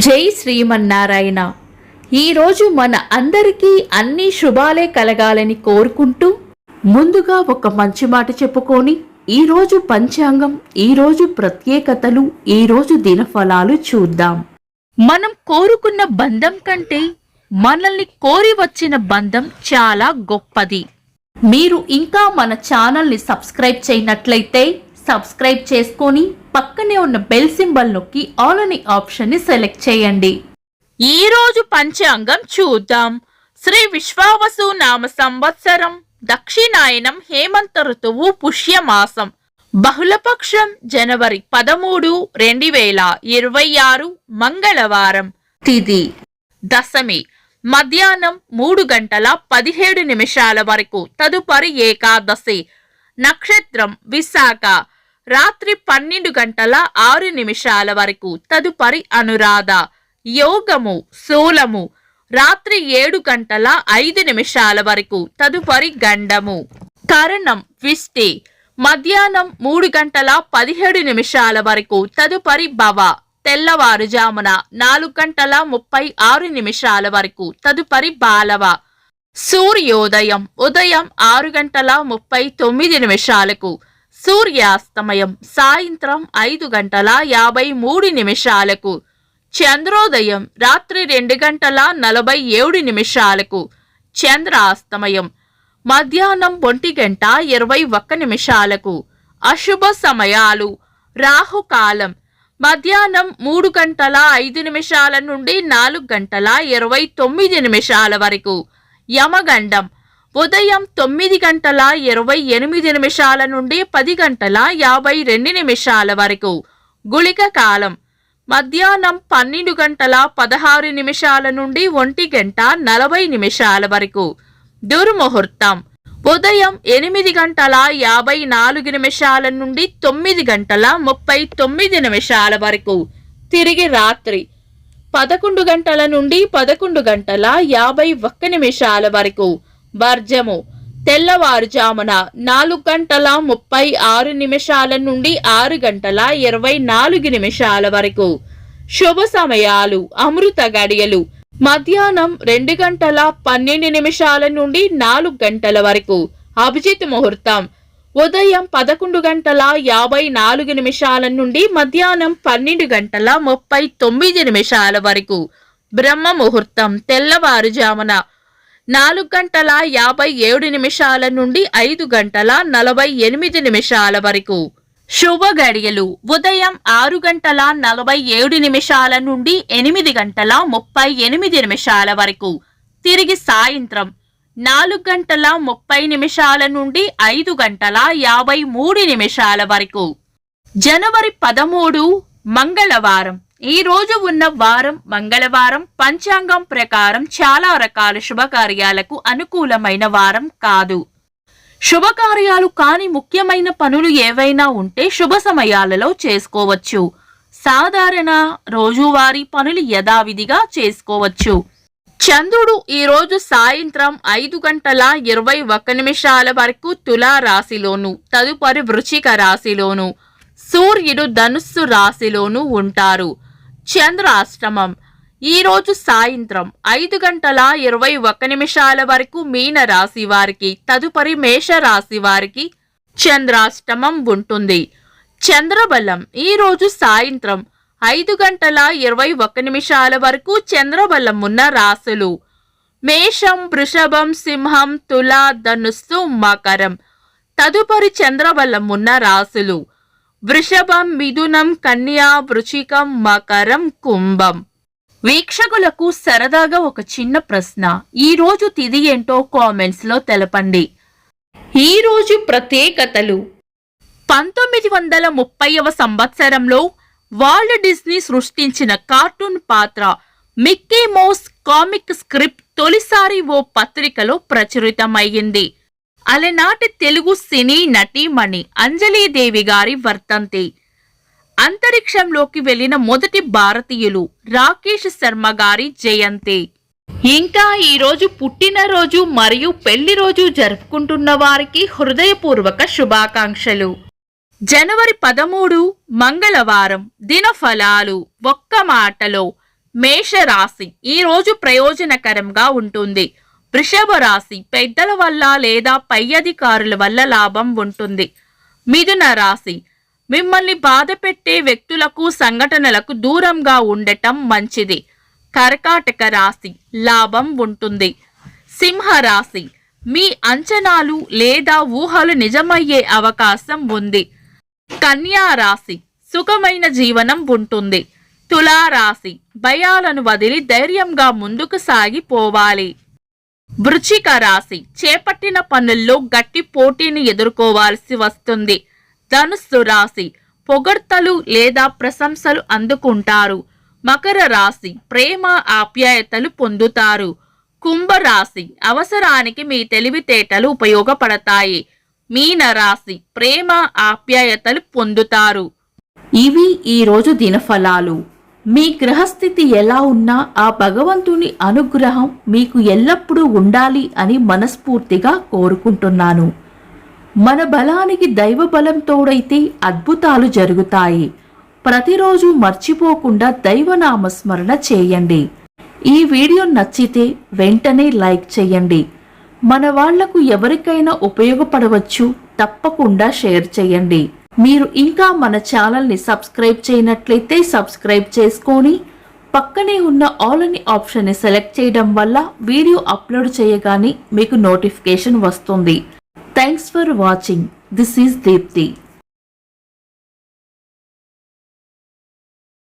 జై శ్రీమన్నారాయణ. ఈరోజు మన అందరికీ అన్ని శుభాలే కలగాలని కోరుకుంటూ ముందుగా ఒక మంచి మాట చెప్పుకొని ఈరోజు పంచాంగం, ఈరోజు ప్రత్యేకతలు, ఈరోజు దినఫలాలు చూద్దాం. మనం కోరుకున్న బంధం కంటే మనల్ని కోరి వచ్చిన బంధం చాలా గొప్పది. మీరు ఇంకా మన ఛానల్ని సబ్స్క్రైబ్ చేయనట్లయితే సబ్స్క్రైబ్ చేసుకొని పక్కనే ఉన్న బెల్ సింబల్ నొక్కి ఆల్ అనే ఆప్షన్ ని సెలెక్ట్ చేయండి. ఈ రోజు పంచాంగం చూద్దాం. శ్రీ విశ్వావసు నామ సంవత్సరం, దక్షిణాయనం, హేమంత ఋతువు, పుష్యమాసం, బహుళపక్షం, జనవరి 13, 2026, మంగళవారం. తిథి దశమి, మధ్యాహ్నం 3:17 వరకు. తదుపరి ఏకాదశి. నక్షత్రం విశాఖ. రాత్రి 12:06 వరకు. తదుపరి అనురాధ. యోగము శూలము. రాత్రి 7:05 వరకు. తదుపరి గండము. కరణం విష్టి. మధ్యాహ్నం 3:17 వరకు. తదుపరి భవ. తెల్లవారుజామున 4:36 వరకు. తదుపరి బాలవ. సూర్యోదయం ఉదయం 6:39. సూర్యాస్తమయం సాయంత్రం 5:53. చంద్రోదయం రాత్రి 2:47. చంద్రాస్తమయం మధ్యాహ్నం 1:21. అశుభ సమయాలు. రాహుకాలం మధ్యాహ్నం 3:05 నుండి 4:29 వరకు. యమగండం ఉదయం 9:28 నుండి 10:52 వరకు. గుళిక కాలం మధ్యాహ్నం 12:16 నుండి 1:40 వరకు. దుర్ముహూర్తం ఉదయం 8:54 నుండి 9:39 వరకు. తిరిగి రాత్రి 11 గంటల నుండి 11:51 వరకు. వర్జము తెల్లవారుజామున 4:36 నుండి 6:24 వరకు. శుభ సమయాలు. అమృత గడియలు మధ్యాహ్నం 2:12 నుండి 4 గంటల వరకు. అభిజిత్ ముహూర్తం ఉదయం 11:54 నుండి మధ్యాహ్నం 12:39 వరకు. బ్రహ్మ ముహూర్తం తెల్లవారుజామున 4:57 నుండి 5:48 వరకు. శుభ గడియలు ఉదయం 6:47 నుండి 8:38 వరకు. తిరిగి సాయంత్రం 4:30 నుండి 5:53 వరకు. జనవరి 13 మంగళవారం. ఈ రోజు ఉన్న వారం మంగళవారం. పంచాంగం ప్రకారం చాలా రకాల శుభకార్యాలకు అనుకూలమైన వారం కాదు. శుభకార్యాలు కాని ముఖ్యమైన పనులు ఏవైనా ఉంటే శుభ సమయాలలో చేసుకోవచ్చు. సాధారణ రోజువారీ పనులు యథావిధిగా చేసుకోవచ్చు. చంద్రుడు ఈ రోజు సాయంత్రం 5:21 వరకు తులా రాశిలోను, తదుపరి వృశ్చిక రాశిలోను, సూర్యుడు ధనుస్సు రాశిలోను ఉంటారు. చంద్రాష్టమం ఈ రోజు సాయంత్రం 5:21 వరకు మీన రాశి వారికి, తదుపరి మేష రాశి వారికి చంద్రాష్టమం ఉంటుంది. చంద్రబలం ఈ రోజు సాయంత్రం 5:21 వరకు. చంద్రబలం ఉన్న రాశులు మేషం, వృషభం, సింహం, తుల, ధనుస్సు, మకరం. తదుపరి చంద్రబలం ఉన్న రాశులు వృషభం, మిథునం, కన్యా, వృశ్చికం, మకరం, కుంభం. వీక్షకులకు సరదాగా ఒక చిన్న ప్రశ్న. ఈ రోజు తిథి ఏంటో కామెంట్స్ లో తెలపండి. ఈ రోజు ప్రత్యేకతలు. 1930వ సంవత్సరంలో వాల్ట్ డిస్నీ సృష్టించిన కార్టూన్ పాత్ర మిక్కీ మౌస్ కామిక్ స్క్రిప్ట్ తొలిసారి ఓ పత్రికలో ప్రచురితమయ్యింది. అలనాటి తెలుగు సినీ నటీమణి అంజలీదేవి గారి వర్ధంతి. అంతరిక్షంలోకి వెళ్లిన మొదటి భారతీయులు రాకేష్ శర్మ గారి జయంతి. ఇంకా ఈ రోజు పుట్టినరోజు మరియు పెళ్లి రోజు జరుపుకుంటున్న వారికి హృదయపూర్వక శుభాకాంక్షలు. జనవరి 13 మంగళవారం. దినఫలాలు. ఒక్క మాటలో మేష రాశి ఈ రోజు ప్రయోజనకరంగా ఉంటుంది. వృషభ రాశి పెద్దల వల్ల లేదా పై అధికారుల వల్ల లాభం ఉంటుంది. మిథున రాశి మిమ్మల్ని బాధ పెట్టే వ్యక్తులకు సంఘటనలకు దూరంగా ఉండటం మంచిది. కర్కాటక రాశి లాభం ఉంటుంది. సింహ రాశి మీ అంచనాలు లేదా ఊహలు నిజమయ్యే అవకాశం ఉంది. కన్యా రాశి సుఖమైన జీవనం ఉంటుంది. తులా రాశి భయాలను వదిలి ధైర్యంగా ముందుకు సాగిపోవాలి. వృశ్చిక రాశి చేపట్టిన పనుల్లో గట్టి పోటీని ఎదుర్కోవాల్సి వస్తుంది. ధనుస్సు రాశి పొగడ్తలు లేదా ప్రశంసలు అందుకుంటారు. మకర రాశి ప్రేమ ఆప్యాయతలు పొందుతారు. కుంభరాశి అవసరానికి మీ తెలివితేటలు ఉపయోగపడతాయి. మీన రాశి ప్రేమ ఆప్యాయతలు పొందుతారు. ఇవి ఈ రోజు దినఫలాలు. మీ గ్రహస్థితి ఎలా ఉన్నా ఆ భగవంతుని అనుగ్రహం మీకు ఎల్లప్పుడూ ఉండాలి అని మనస్ఫూర్తిగా కోరుకుంటున్నాను. మన బలానికి దైవ బలం తోడైతే అద్భుతాలు జరుగుతాయి. ప్రతిరోజు మర్చిపోకుండా దైవనామస్మరణ చేయండి. ఈ వీడియో నచ్చితే వెంటనే లైక్ చేయండి. మన వాళ్లకు ఎవరికైనా ఉపయోగపడవచ్చు. తప్పకుండా షేర్ చేయండి. మీరు ఇంకా మన ఛానల్ని సబ్స్క్రైబ్ చేయనట్లయితే సబ్స్క్రైబ్ చేసుకొని పక్కనే ఉన్న ఆల్ అని ఆప్షన్ని సెలెక్ట్ చేయడం వల్ల వీడియో అప్లోడ్ చేయగానే మీకు నోటిఫికేషన్ వస్తుంది. Thanks for watching. This is Deepti.